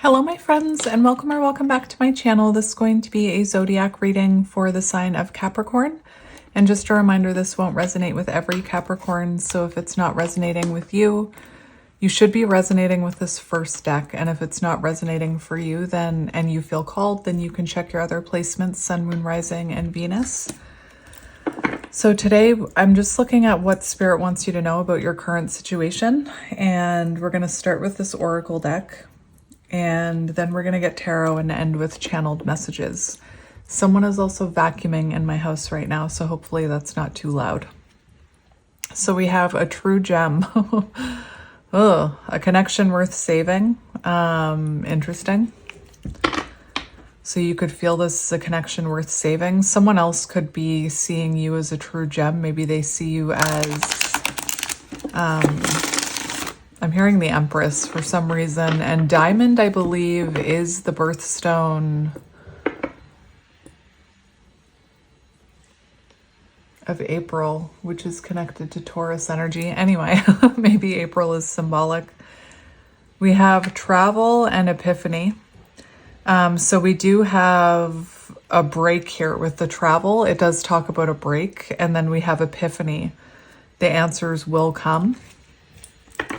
Hello my friends, and welcome back to my channel. This is going to be a zodiac reading for the sign of Capricorn. And just a reminder, this won't resonate with every Capricorn, so if it's not resonating with you, you should be resonating with this first deck. And if it's not resonating for you, then and you feel called, then you can check your other placements, Sun, Moon, Rising, and Venus. So today I'm just looking at what Spirit wants you to know about your current situation. And we're going to start with this Oracle deck. And then we're going to get tarot and end with channeled messages. Someone is also vacuuming in my house right now, so hopefully that's not too loud. So we have a true gem. Oh, a connection worth saving. Interesting. So you could feel this as a connection worth saving. Someone else could be seeing you as a true gem. Maybe they see you as... I'm hearing the Empress for some reason, and Diamond, I believe, is the birthstone of April, which is connected to Taurus energy. Anyway, maybe April is symbolic. We have travel and epiphany. So we do have a break here with the travel. It does talk about a break, and then we have epiphany. The answers will come.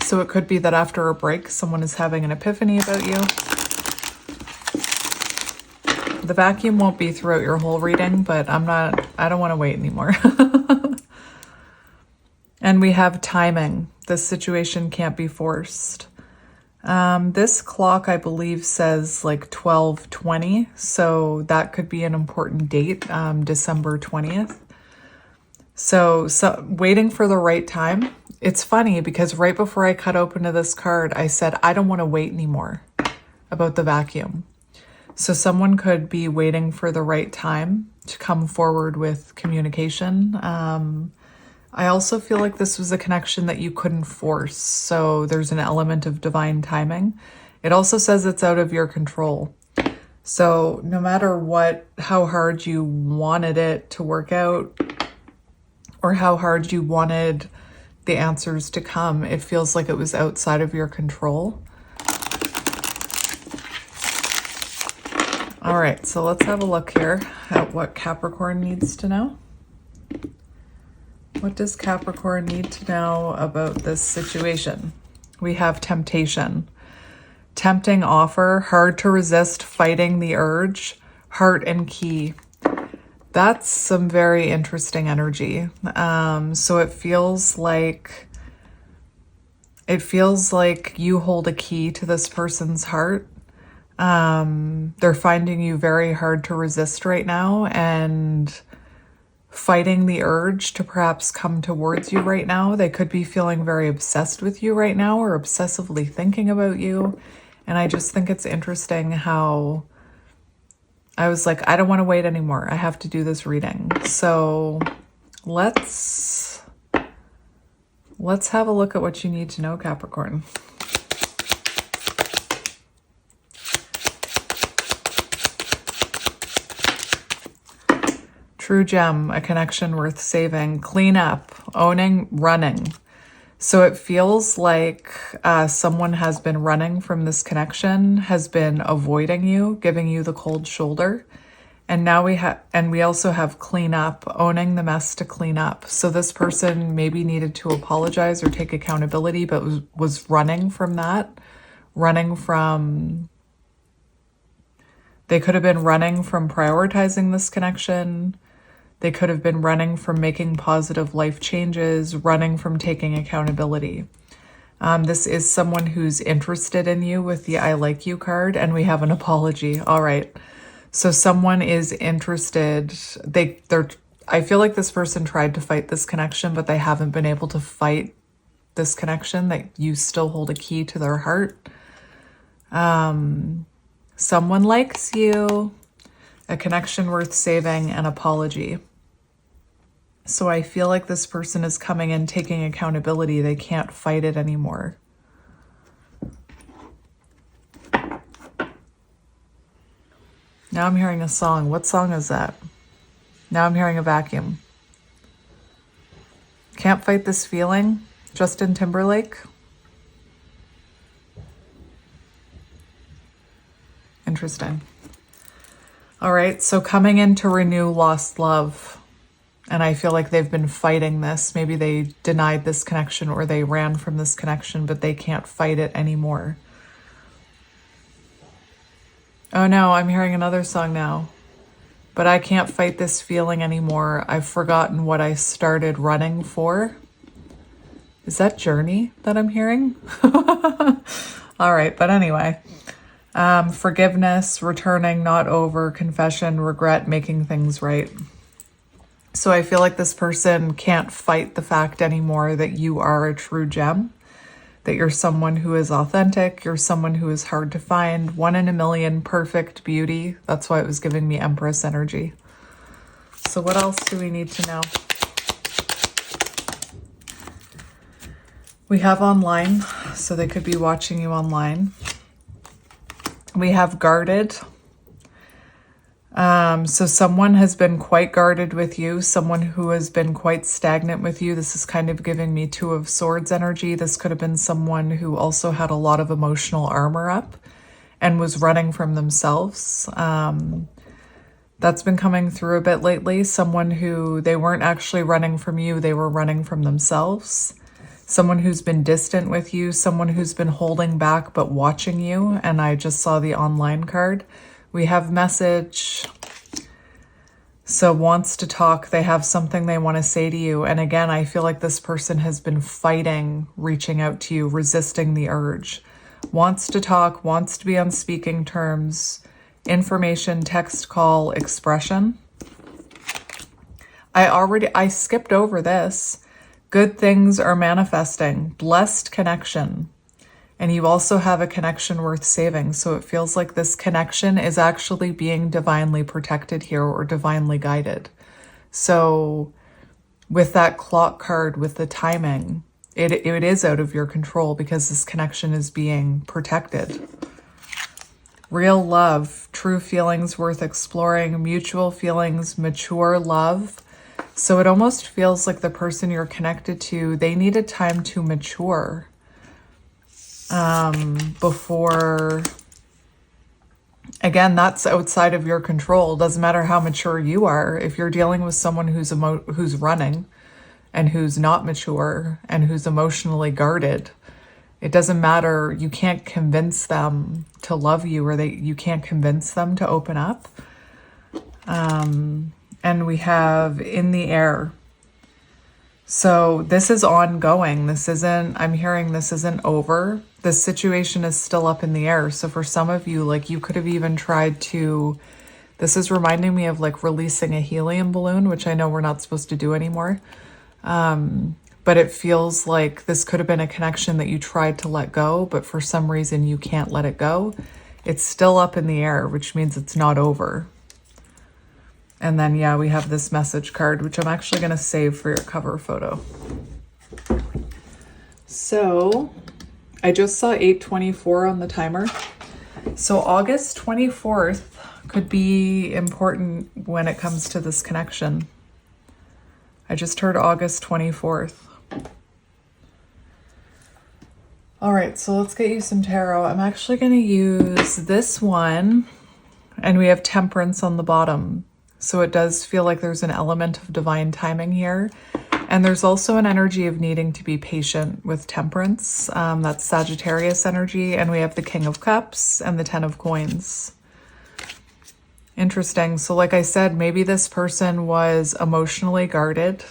So it could be that after a break, someone is having an epiphany about you. The vacuum won't be throughout your whole reading, but I don't want to wait anymore. And we have timing. This situation can't be forced. This clock, I believe, says like 12:20. So that could be an important date, December 20th. So waiting for the right time. It's funny because right before I cut open to this card, I said, I don't want to wait anymore about the vacuum. So someone could be waiting for the right time to come forward with communication. I also feel like this was a connection that you couldn't force. So there's an element of divine timing. It also says it's out of your control. So no matter how hard you wanted it to work out or how hard you wanted the answers to come, it feels like it was outside of your control. All right, so let's have a look here at what Capricorn needs to know. What does Capricorn need to know about this situation? We have temptation, tempting offer, hard to resist, fighting the urge, heart and key. That's some very interesting energy. So it feels like you hold a key to this person's heart. They're finding you very hard to resist right now and fighting the urge to perhaps come towards you right now. They could be feeling very obsessed with you right now or obsessively thinking about you. And I just think it's interesting how I was like, I don't want to wait anymore. I have to do this reading. So let's have a look at what you need to know, Capricorn. True gem, a connection worth saving, clean up, owning, running. So it feels like someone has been running from this connection, has been avoiding you, giving you the cold shoulder. And now we also have clean up, owning the mess to clean up. So this person maybe needed to apologize or take accountability, but was running from that, they could have been running from prioritizing this connection. They could have been running from making positive life changes, running from taking accountability. This is someone who's interested in you with the I like you card, and we have an apology. All right. So someone is interested. I feel like this person tried to fight this connection, but they haven't been able to fight this connection, that you still hold a key to their heart. Someone likes you, a connection worth saving, an apology. So I feel like this person is coming in taking accountability. They can't fight it anymore. Now I'm hearing a song. What song is that? Now I'm hearing a vacuum. Can't fight this feeling. Justin Timberlake. Interesting. All right, so coming in to renew lost love. And I feel like they've been fighting this. Maybe they denied this connection or they ran from this connection, but they can't fight it anymore. Oh no, I'm hearing another song now. But I can't fight this feeling anymore. I've forgotten what I started running for. Is that Journey that I'm hearing? All right, but anyway. Forgiveness, returning, not over, confession, regret, making things right. So I feel like this person can't fight the fact anymore that you are a true gem, that you're someone who is authentic, you're someone who is hard to find, 1 in a million, perfect beauty. That's why it was giving me Empress energy. So what else do we need to know? We have online, so they could be watching you online. We have guarded. So someone has been quite guarded with you, someone who has been quite stagnant with you. This is kind of giving me 2 of Swords energy. This could have been someone who also had a lot of emotional armor up and was running from themselves. That's been coming through a bit lately. Someone who, they weren't actually running from you, they were running from themselves. Someone who's been distant with you, someone who's been holding back but watching you. And I just saw the online card. We have message. So wants to talk. They have something they want to say to you. And again, I feel like this person has been fighting, reaching out to you, resisting the urge. Wants to talk, wants to be on speaking terms. Information, text, call, expression. I skipped over this. Good things are manifesting. Blessed connection. And you also have a connection worth saving. So it feels like this connection is actually being divinely protected here or divinely guided. So with that clock card, with the timing, it is out of your control because this connection is being protected. Real love, true feelings worth exploring, mutual feelings, mature love. So it almost feels like the person you're connected to, they needed time to mature. Before, again, that's outside of your control. Doesn't matter how mature you are. If you're dealing with someone who's running and who's not mature and who's emotionally guarded, it doesn't matter. You can't convince them to love you, or you can't convince them to open up. And we have in the air. So this is ongoing. I'm hearing this isn't over. This situation is still up in the air. So for some of you, like you could have even tried to, this is reminding me of like releasing a helium balloon, which I know we're not supposed to do anymore. But it feels like this could have been a connection that you tried to let go, but for some reason you can't let it go. It's still up in the air, which means it's not over. And then, yeah, we have this message card, which I'm actually going to save for your cover photo. So I just saw 8:24 on the timer. So August 24th could be important when it comes to this connection. I just heard August 24th. All right, so let's get you some tarot. I'm actually going to use this one, and we have Temperance on the bottom. So it does feel like there's an element of divine timing here. And there's also an energy of needing to be patient with Temperance. That's Sagittarius energy. And we have the King of Cups and the 10 of Coins. Interesting. So like I said, maybe this person was emotionally guarded.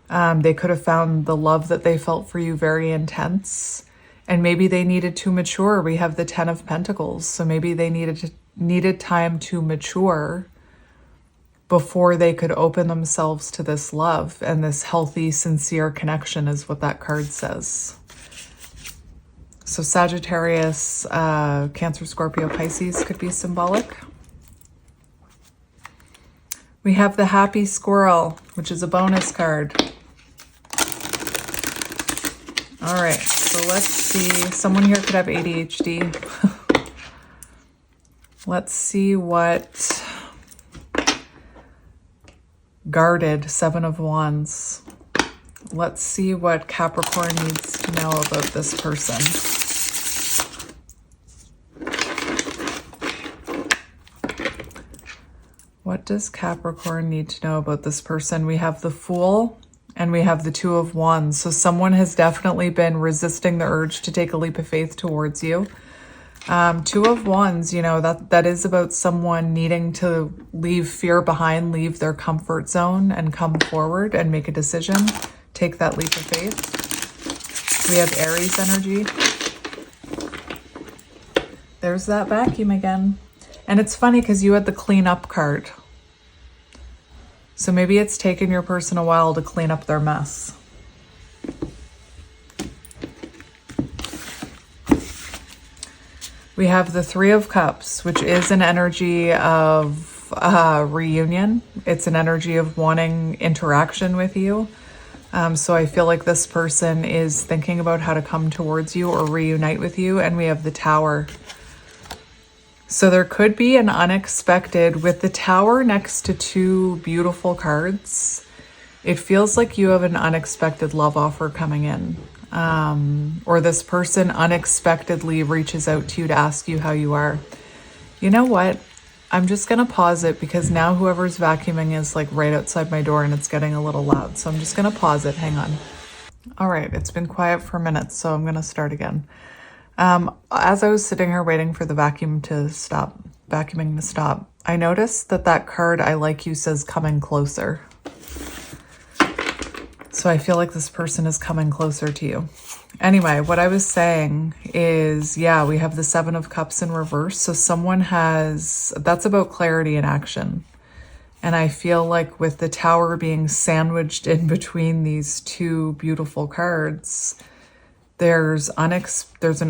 They could have found the love that they felt for you very intense. And maybe they needed to mature. We have the 10 of Pentacles. So maybe they needed time to mature before they could open themselves to this love, and this healthy, sincere connection is what that card says. So Sagittarius, Cancer, Scorpio, Pisces could be symbolic. We have the Happy Squirrel, which is a bonus card. All right, so let's see. Someone here could have ADHD. Let's see what... Guarded, 7 of Wands. Let's see what Capricorn needs to know about this person. What does Capricorn need to know about this person? We have the Fool and we have the Two of Wands. So someone has definitely been resisting the urge to take a leap of faith towards you. Two of Wands, you know, that is about someone needing to leave fear behind, leave their comfort zone and come forward and make a decision. Take that leap of faith. We have Aries energy. There's that vacuum again. And it's funny because you had the clean up card. So maybe it's taken your person a while to clean up their mess. We have the Three of Cups, which is an energy of reunion. It's an energy of wanting interaction with you. So I feel like this person is thinking about how to come towards you or reunite with you. And we have the Tower. So there could be an unexpected, with the Tower next to two beautiful cards, it feels like you have an unexpected love offer coming in. Or this person unexpectedly reaches out to you to ask you how you are. You know what? I'm just going to pause it because now whoever's vacuuming is like right outside my door and it's getting a little loud. So I'm just going to pause it. Hang on. All right. It's been quiet for minutes, so I'm going to start again. As I was sitting here waiting for the vacuuming to stop, I noticed that card, I like you, says coming closer. So I feel like this person is coming closer to you. Anyway, what I was saying is, yeah, we have the Seven of Cups in reverse. So someone that's about clarity and action. And I feel like with the Tower being sandwiched in between these two beautiful cards, there's an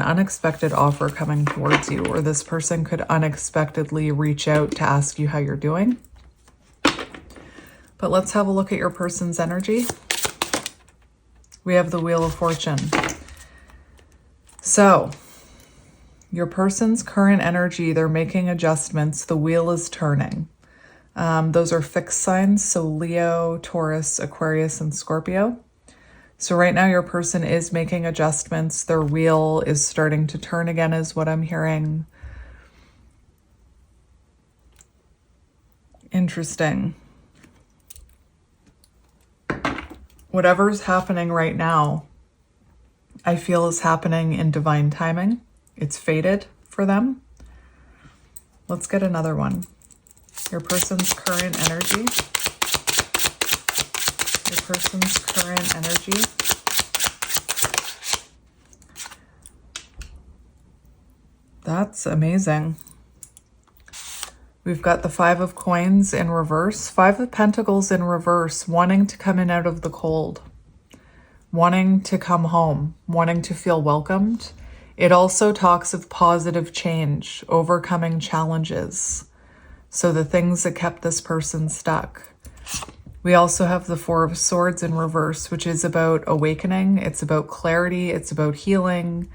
unexpected offer coming towards you, or this person could unexpectedly reach out to ask you how you're doing. But let's have a look at your person's energy. We have the Wheel of Fortune. So your person's current energy, they're making adjustments. The wheel is turning. Those are fixed signs. So Leo, Taurus, Aquarius, and Scorpio. So right now your person is making adjustments. Their wheel is starting to turn again is what I'm hearing. Interesting. Whatever's happening right now, I feel is happening in divine timing. It's fated for them. Let's get another one. Your person's current energy. Your person's current energy. That's amazing. We've got the Five of Coins in reverse, Five of Pentacles in reverse, wanting to come in out of the cold, wanting to come home, wanting to feel welcomed. It also talks of positive change, overcoming challenges. So the things that kept this person stuck. We also have the Four of Swords in reverse, which is about awakening. It's about clarity. It's about healing.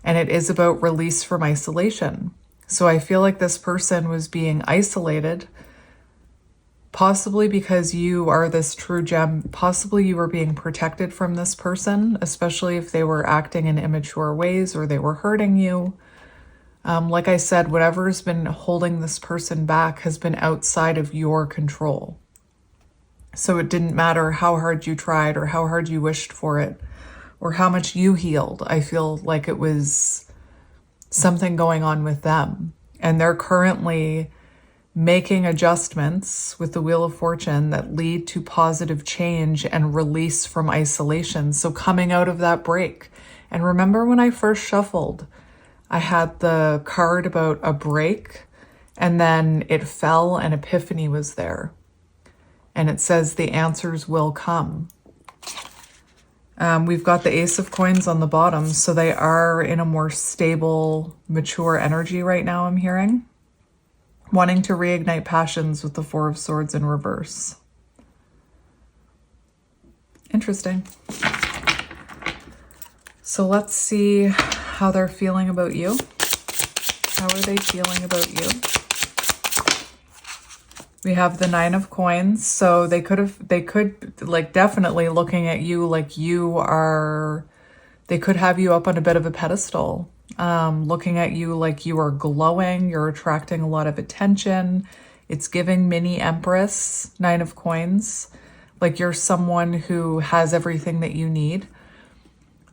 And it is about release from isolation. So I feel like this person was being isolated, possibly because you are this true gem. Possibly you were being protected from this person, especially if they were acting in immature ways or they were hurting you. Like I said, whatever's been holding this person back has been outside of your control. So it didn't matter how hard you tried or how hard you wished for it or how much you healed. I feel like it was something going on with them. And they're currently making adjustments with the Wheel of Fortune that lead to positive change and release from isolation. So coming out of that break. And remember when I first shuffled, I had the card about a break and then it fell and epiphany was there. And it says the answers will come. We've got the Ace of Coins on the bottom, so they are in a more stable, mature energy right now, I'm hearing. Wanting to reignite passions with the Four of Swords in reverse. Interesting. So let's see how they're feeling about you. How are they feeling about you? We have the Nine of Coins. So they could like definitely looking at you like they could have you up on a bit of a pedestal, looking at you like you are glowing, you're attracting a lot of attention, It's giving mini Empress, 9 of Coins. Like you're someone who has everything that you need.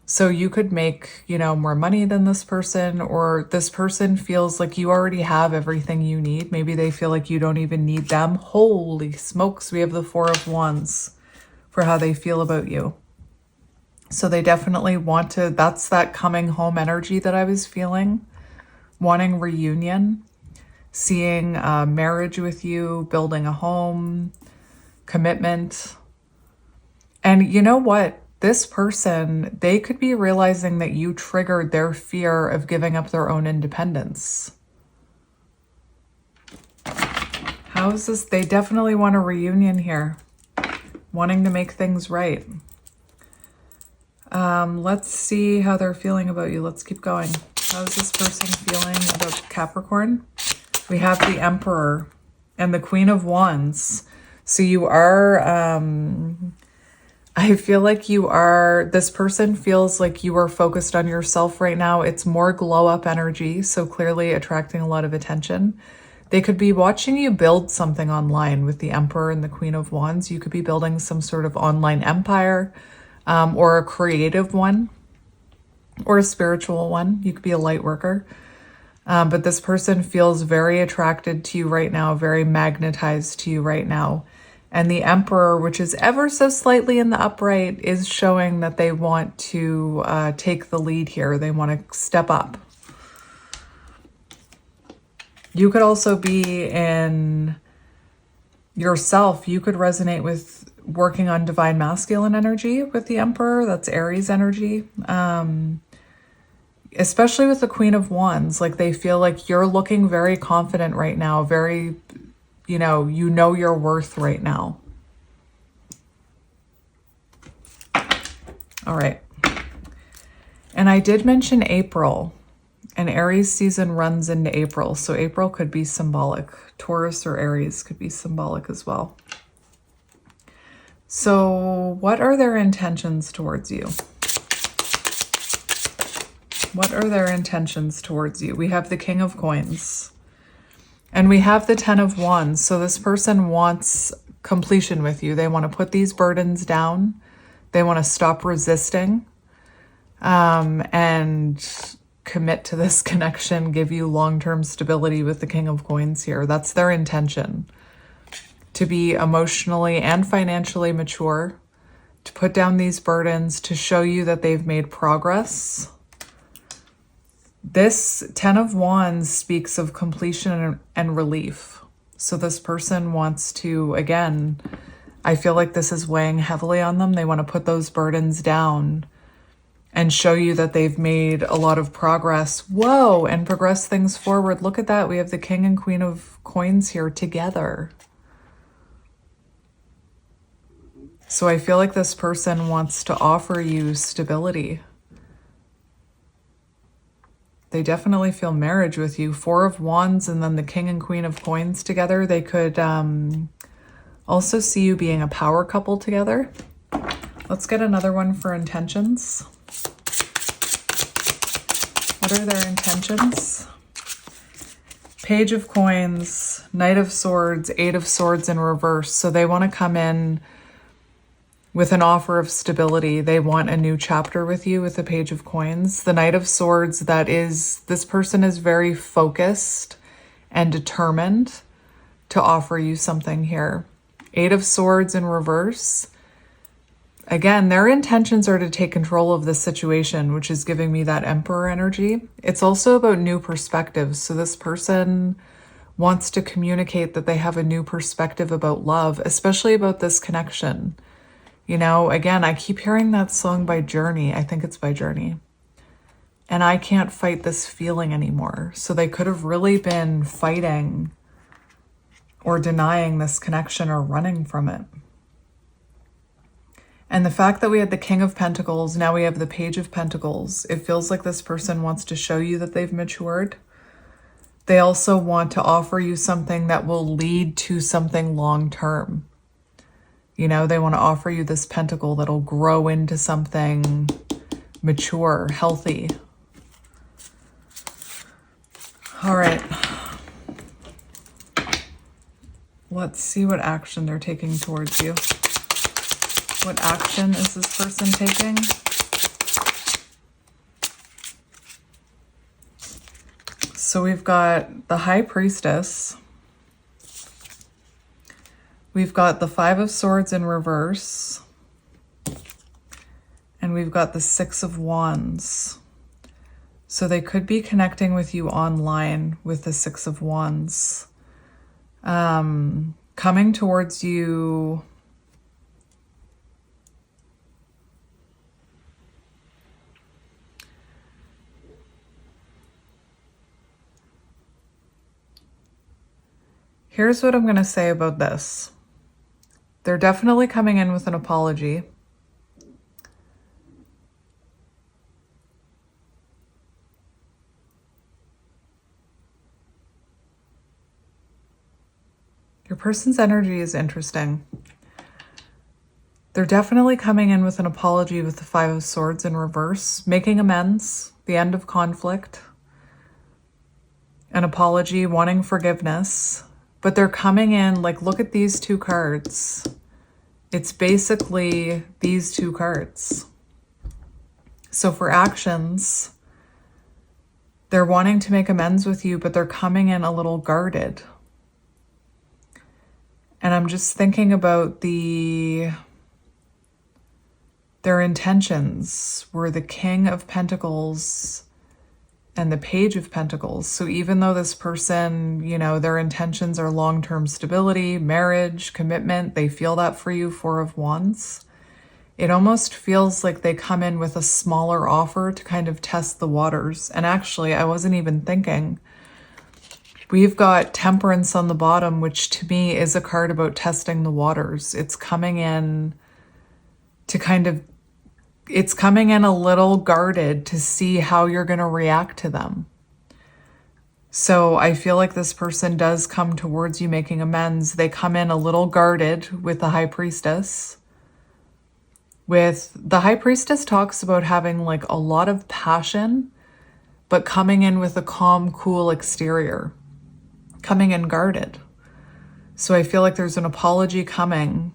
So you could make, you know, more money than this person, or this person feels like you already have everything you need. Maybe they feel like you don't even need them. Holy smokes, we have the 4 of Wands for how they feel about you. So they definitely want to, that's that coming home energy that I was feeling, wanting reunion, seeing marriage with you, building a home, commitment. And you know what? This person, they could be realizing that you triggered their fear of giving up their own independence. How is this? They definitely want a reunion here, wanting to make things right. Let's see how they're feeling about you. Let's keep going. How's this person feeling about Capricorn? We have the Emperor and the Queen of Wands. So you are, I feel like you are, this person feels like you are focused on yourself right now. It's more glow up energy, so clearly attracting a lot of attention. They could be watching you build something online with the Emperor and the Queen of Wands. You could be building some sort of online empire, or a creative one, or a spiritual one. You could be a light worker. But this person feels very attracted to you right now, very magnetized to you right now. And the Emperor, which is ever so slightly in the upright, is showing that they want to take the lead here. They want to step up. You could also be in yourself. You could resonate with working on divine masculine energy with the Emperor. That's Aries energy. Especially with the Queen of Wands, like they feel like you're looking very confident right now, very, you know your worth right now. All right. And I did mention April, and Aries season runs into April. So April could be symbolic. Taurus or Aries could be symbolic as well. So what are their intentions towards you? What are their intentions towards you? We have the King of Coins and we have the 10 of Wands. So this person wants completion with you. They want to put these burdens down. They want to stop resisting, and commit to this connection, give you long-term stability with the King of Coins here. That's their intention. To be emotionally and financially mature, to put down these burdens, to show you that they've made progress. This 10 of Wands speaks of completion and relief. So this person wants to, again, I feel like this is weighing heavily on them. They want to put those burdens down and show you that they've made a lot of progress. Whoa, and progress things forward. Look at that. We have the King and Queen of Coins here together. So I feel like this person wants to offer you stability. They definitely feel marriage with you. 4 of Wands and then the King and Queen of Coins together. They could also see you being a power couple together. Let's get another one for intentions. What are their intentions? Page of Coins, Knight of Swords, 8 of Swords in reverse. So they want to come in with an offer of stability. They want a new chapter with you with the Page of Coins. The Knight of Swords, this person is very focused and determined to offer you something here. 8 of Swords in reverse. Again, their intentions are to take control of this situation, which is giving me that Emperor energy. It's also about new perspectives. So this person wants to communicate that they have a new perspective about love, especially about this connection. You know, again, I keep hearing that song by Journey. I think it's by Journey. And I can't fight this feeling anymore. So they could have really been fighting or denying this connection or running from it. And the fact that we had the King of Pentacles, now we have the Page of Pentacles. It feels like this person wants to show you that they've matured. They also want to offer you something that will lead to something long-term. You know, they want to offer you this pentacle that'll grow into something mature, healthy. All right. Let's see what action they're taking towards you. What action is this person taking? So we've got the High Priestess. We've got the Five of Swords in reverse. And we've got the Six of Wands. So they could be connecting with you online with the Six of Wands. Coming towards you. Here's what I'm going to say about this. They're definitely coming in with an apology. Your person's energy is interesting. They're definitely coming in with an apology with the Five of Swords in reverse, making amends, the end of conflict, an apology, wanting forgiveness. But they're coming in, like, look at these two cards. It's basically these two cards. So for actions, they're wanting to make amends with you, but they're coming in a little guarded. And I'm just thinking about their intentions were the King of Pentacles and the Page of Pentacles. So even though this person, you know, their intentions are long-term stability, marriage, commitment, they feel that for you, Four of Wands. It almost feels like they come in with a smaller offer to kind of test the waters. And actually, I wasn't even thinking. We've got Temperance on the bottom, which to me is a card about testing the waters. It's coming in to it's coming in a little guarded to see how you're going to react to them. So I feel like this person does come towards you making amends. They come in a little guarded with the High Priestess. With the High Priestess talks about having like a lot of passion, but coming in with a calm, cool exterior. Coming in guarded. So I feel like there's an apology coming,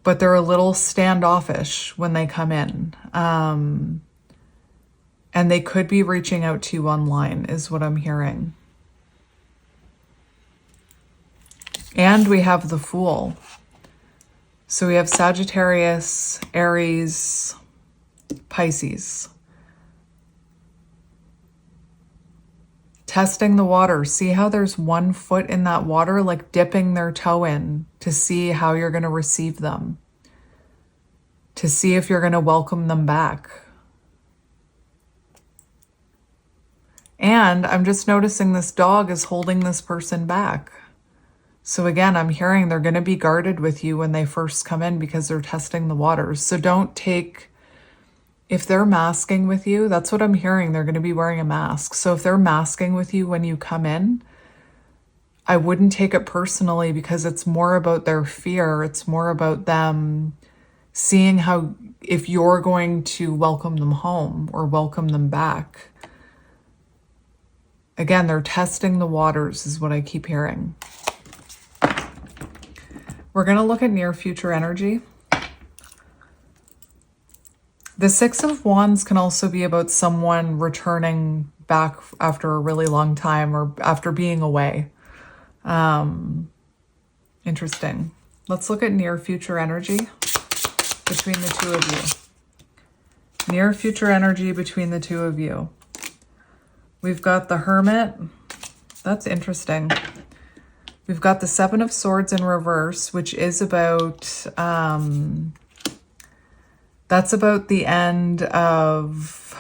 but they're a little standoffish when they come in. And they could be reaching out to you online is what I'm hearing. And we have the Fool. So we have Sagittarius, Aries, Pisces. Testing the water. See how there's one foot in that water, like dipping their toe in to see how you're going to receive them, to see if you're going to welcome them back. And I'm just noticing this dog is holding this person back. So again, I'm hearing they're going to be guarded with you when they first come in because they're testing the waters. So don't take... If they're masking with you, that's what I'm hearing. They're going to be wearing a mask. So if they're masking with you when you come in, I wouldn't take it personally because it's more about their fear. It's more about them seeing how, if you're going to welcome them home or welcome them back. Again, they're testing the waters is what I keep hearing. We're going to look at near future energy. The Six of Wands can also be about someone returning back after a really long time or after being away. Interesting. Let's look at near future energy between the two of you. Near future energy between the two of you. We've got the Hermit. That's interesting. We've got the Seven of Swords in reverse, which is about... that's about the end of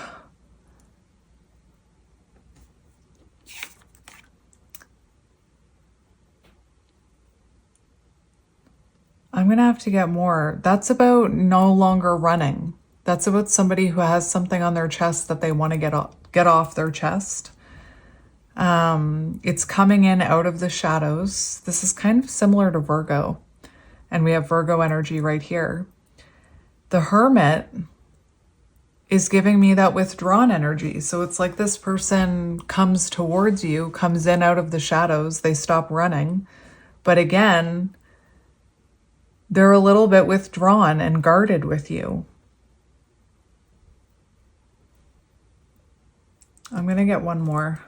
I'm going to have to get more. That's about no longer running. That's about somebody who has something on their chest that they want to get off their chest. It's coming in out of the shadows. This is kind of similar to Virgo. And we have Virgo energy right here. The Hermit is giving me that withdrawn energy. So it's like this person comes towards you, comes in out of the shadows, they stop running, But again, they're a little bit withdrawn and guarded with you. I'm going to get one more.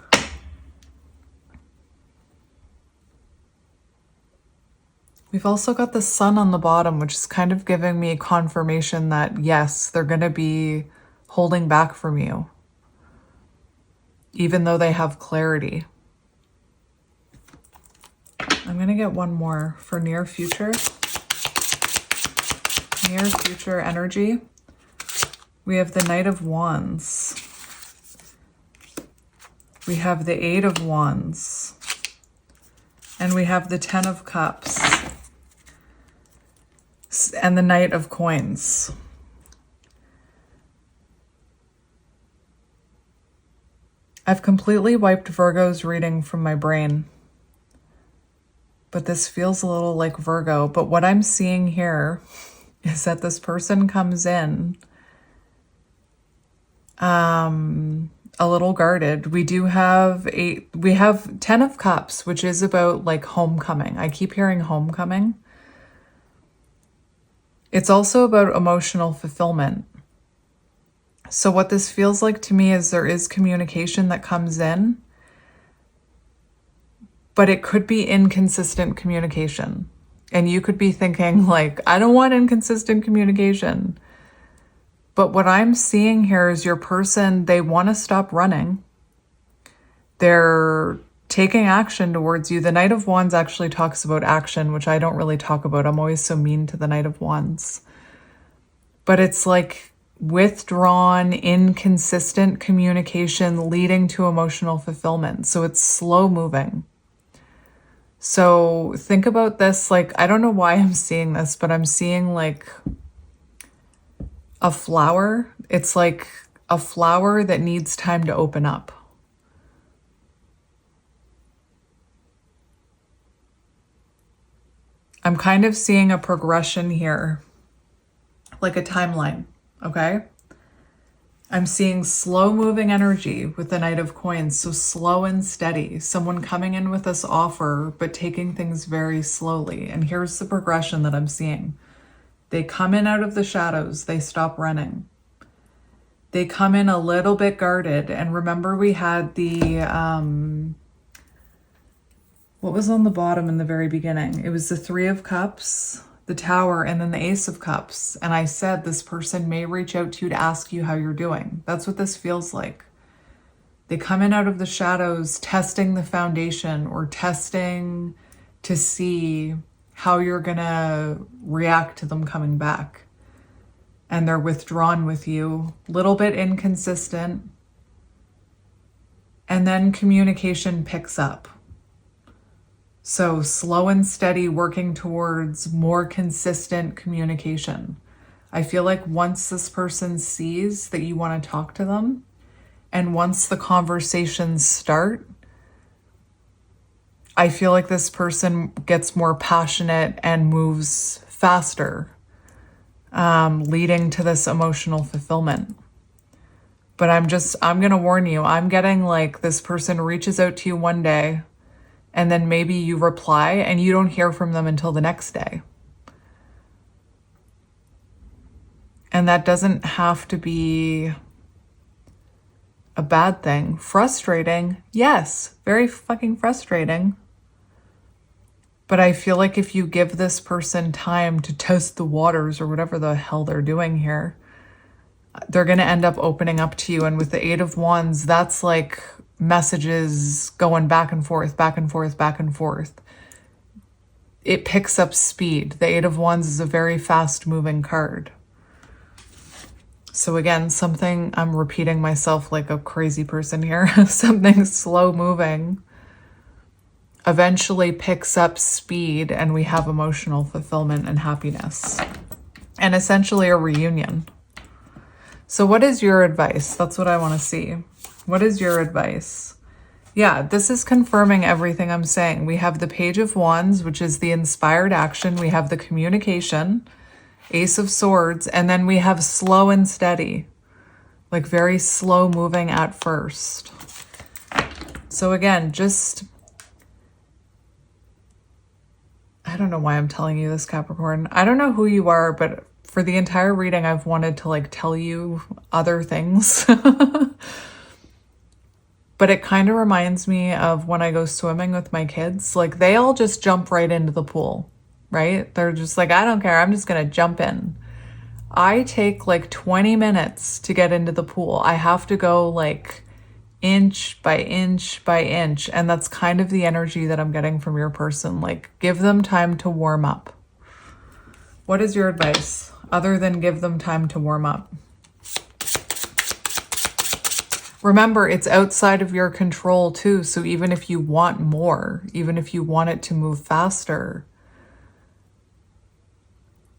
We've also got the sun on the bottom, which is kind of giving me confirmation that yes, they're going to be holding back from you, even though they have clarity. I'm going to get one more for near future. Near future energy. We have the Knight of Wands. We have the Eight of Wands. And we have the Ten of Cups. And the Knight of Coins. I've completely wiped Virgo's reading from my brain. But this feels a little like Virgo. But what I'm seeing here is that this person comes in a little guarded. We have 10 of Cups, which is about like homecoming. I keep hearing homecoming. It's also about emotional fulfillment. So what this feels like to me is there is communication that comes in, but it could be inconsistent communication. And you could be thinking like, I don't want inconsistent communication. But what I'm seeing here is your person, they want to stop running. They're taking action towards you. The Knight of Wands actually talks about action, which I don't really talk about. I'm always so mean to the Knight of Wands. But it's like withdrawn, inconsistent communication leading to emotional fulfillment. So it's slow moving. So think about this, like, I don't know why I'm seeing this, but I'm seeing like a flower. It's like a flower that needs time to open up. I'm kind of seeing a progression here, like a timeline, okay? I'm seeing slow moving energy with the Knight of Coins, so slow and steady. Someone coming in with this offer, but taking things very slowly. And here's the progression that I'm seeing. They come in out of the shadows, they stop running. They come in a little bit guarded. And remember we had the, what was on the bottom in the very beginning? It was the Three of Cups, the Tower, and then the Ace of Cups. And I said this person may reach out to you to ask you how you're doing. That's what this feels like. They come in out of the shadows, testing the foundation or testing to see how you're going to react to them coming back. And they're withdrawn with you, little bit inconsistent. And then communication picks up. So slow and steady, working towards more consistent communication. I feel like once this person sees that you want to talk to them, and once the conversations start, I feel like this person gets more passionate and moves faster, leading to this emotional fulfillment. But I'm going to warn you, I'm getting like this person reaches out to you one day, and then maybe you reply and you don't hear from them until the next day. And that doesn't have to be a bad thing. Frustrating, yes, very fucking frustrating. But I feel like if you give this person time to test the waters or whatever the hell they're doing here, they're going to end up opening up to you. And with the Eight of Wands, that's like messages going back and forth, back and forth, back and forth. It picks up speed. The Eight of Wands is a very fast moving card. So again, something, I'm repeating myself like a crazy person here, something slow moving eventually picks up speed, and we have emotional fulfillment and happiness and essentially a reunion. So what is your advice? That's what I want to see. What is your advice? Yeah, this is confirming everything I'm saying. We have the Page of Wands, which is the inspired action. We have the communication, Ace of Swords, and then we have slow and steady, like very slow moving at first. So again, just I don't know why I'm telling you this, Capricorn. I don't know who you are, but for the entire reading, I've wanted to like tell you other things. But it kind of reminds me of when I go swimming with my kids. Like they all just jump right into the pool, right? They're just like, I don't care. I'm just going to jump in. I take like 20 minutes to get into the pool. I have to go like inch by inch by inch. And that's kind of the energy that I'm getting from your person. Like give them time to warm up. What is your advice other than give them time to warm up? Remember, it's outside of your control too. So even if you want more, even if you want it to move faster,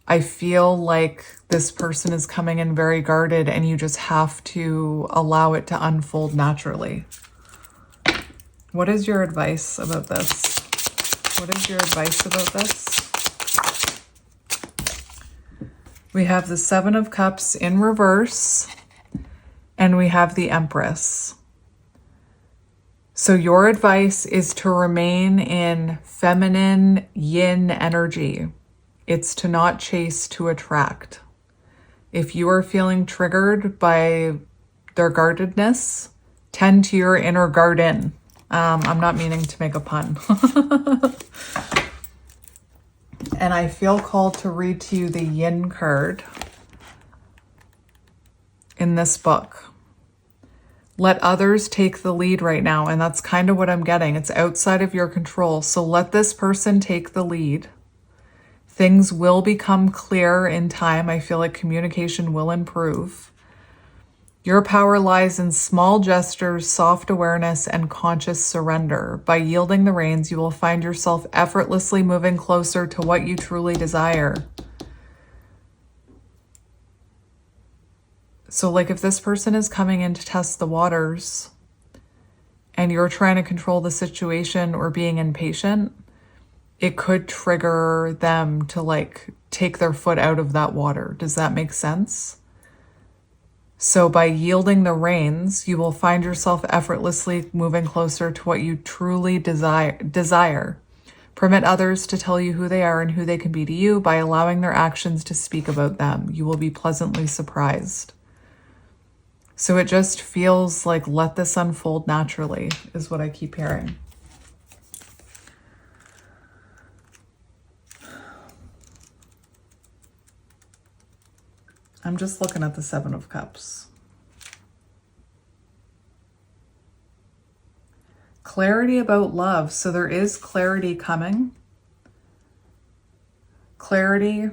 I feel like this person is coming in very guarded and you just have to allow it to unfold naturally. What is your advice about this? What is your advice about this? We have the Seven of Cups in reverse. And we have the Empress. So your advice is to remain in feminine yin energy. It's to not chase, to attract. If you are feeling triggered by their guardedness, tend to your inner garden. I'm not meaning to make a pun. And I feel called to read to you the yin card in this book. Let others take the lead right now. And that's kind of what I'm getting. It's outside of your control. So let this person take the lead. Things will become clear in time. I feel like communication will improve. Your power lies in small gestures, soft awareness, and conscious surrender. By yielding the reins, you will find yourself effortlessly moving closer to what you truly desire. So like if this person is coming in to test the waters and you're trying to control the situation or being impatient, it could trigger them to like take their foot out of that water. Does that make sense? So by yielding the reins, you will find yourself effortlessly moving closer to what you truly desire. Permit others to tell you who they are and who they can be to you by allowing their actions to speak about them. You will be pleasantly surprised. So it just feels like let this unfold naturally is what I keep hearing. I'm just looking at the Seven of Cups. Clarity about love. So there is clarity coming. Clarity.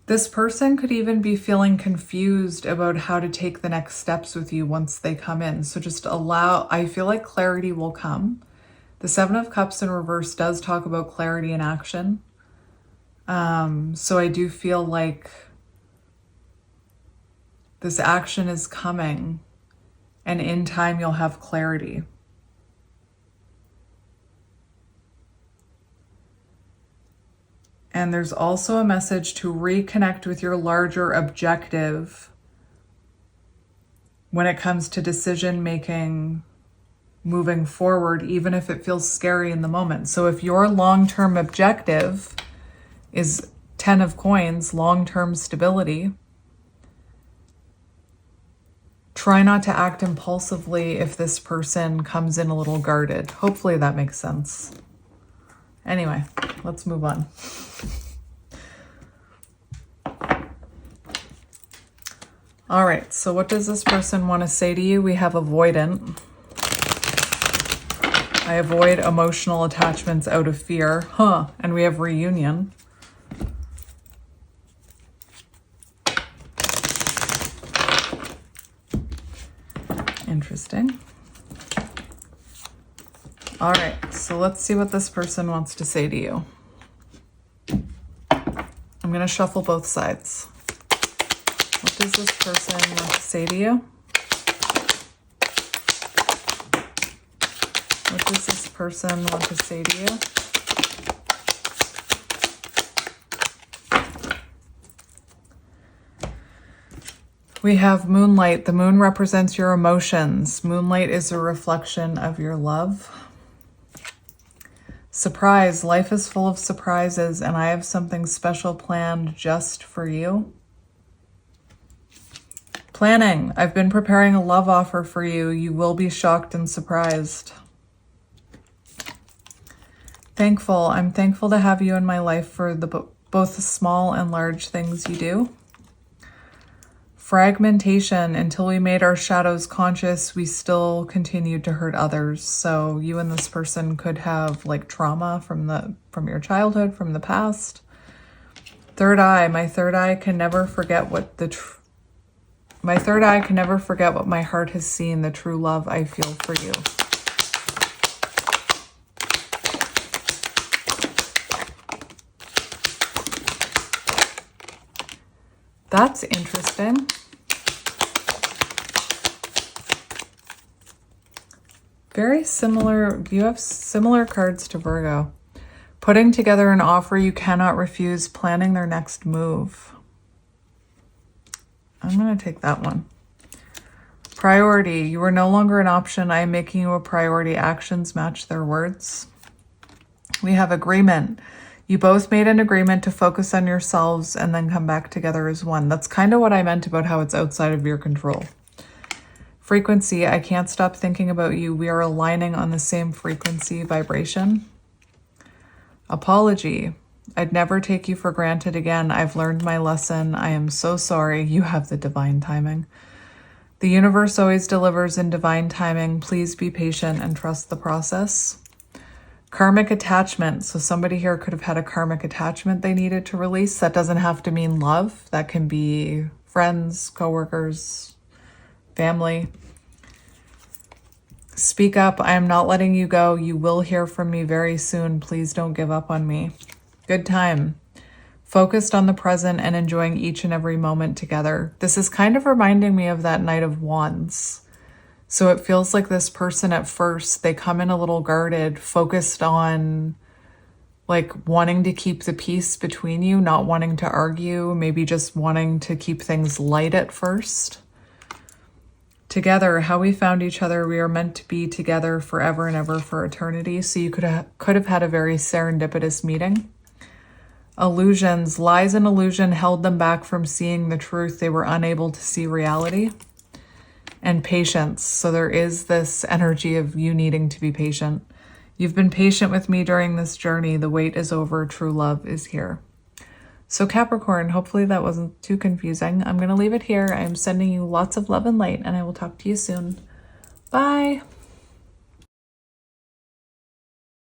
This person could even be feeling confused about how to take the next steps with you once they come in. So just allow, I feel like clarity will come. The Seven of Cups in reverse does talk about clarity and action. So I do feel like this action is coming and in time you'll have clarity. And there's also a message to reconnect with your larger objective when it comes to decision making moving forward, even if it feels scary in the moment. So if your long-term objective is 10 of Coins, long-term stability, try not to act impulsively if this person comes in a little guarded. Hopefully that makes sense. Anyway, let's move on. All right, so what does this person want to say to you? We have avoidant. I avoid emotional attachments out of fear. And we have reunion. Interesting. All right, so let's see what this person wants to say to you. I'm going to shuffle both sides. What does this person want to say to you? What does this person want to say to you? We have Moonlight. The moon represents your emotions. Moonlight is a reflection of your love. Surprise, life is full of surprises and I have something special planned just for you. Planning, I've been preparing a love offer for you. You will be shocked and surprised. Thankful, I'm thankful to have you in my life for both the small and large things you do. Fragmentation, until we made our shadows conscious, we still continued to hurt others. So you and this person could have like trauma from your childhood, from the past. Third eye, my third eye can never forget what my heart has seen, the true love I feel for you. That's interesting. Very similar. You have similar cards to Virgo. Putting together an offer you cannot refuse, planning their next move. I'm going to take that one. Priority. You are no longer an option. I am making you a priority. Actions match their words. We have agreement. You both made an agreement to focus on yourselves and then come back together as one. That's kind of what I meant about how it's outside of your control. Frequency. I can't stop thinking about you. We are aligning on the same frequency vibration. Apology. I'd never take you for granted again. I've learned my lesson. I am so sorry. You have the divine timing. The universe always delivers in divine timing. Please be patient and trust the process. Karmic attachment. So somebody here could have had a karmic attachment they needed to release. That doesn't have to mean love. That can be friends, coworkers, family. Speak up. I am not letting you go. You will hear from me very soon. Please don't give up on me. Good time. Focused on the present and enjoying each and every moment together. This is kind of reminding me of that Knight of Wands. So it feels like this person at first, they come in a little guarded, focused on like wanting to keep the peace between you, not wanting to argue, maybe just wanting to keep things light at first. Together, how we found each other, we are meant to be together forever and ever for eternity. So you could have had a very serendipitous meeting. Illusions, lies and illusion held them back from seeing the truth. They were unable to see reality. And patience. So there is this energy of you needing to be patient. You've been patient with me during this journey. The wait is over. True love is here. So Capricorn, hopefully that wasn't too confusing. I'm going to leave it here. I'm sending you lots of love and light, and I will talk to you soon. Bye.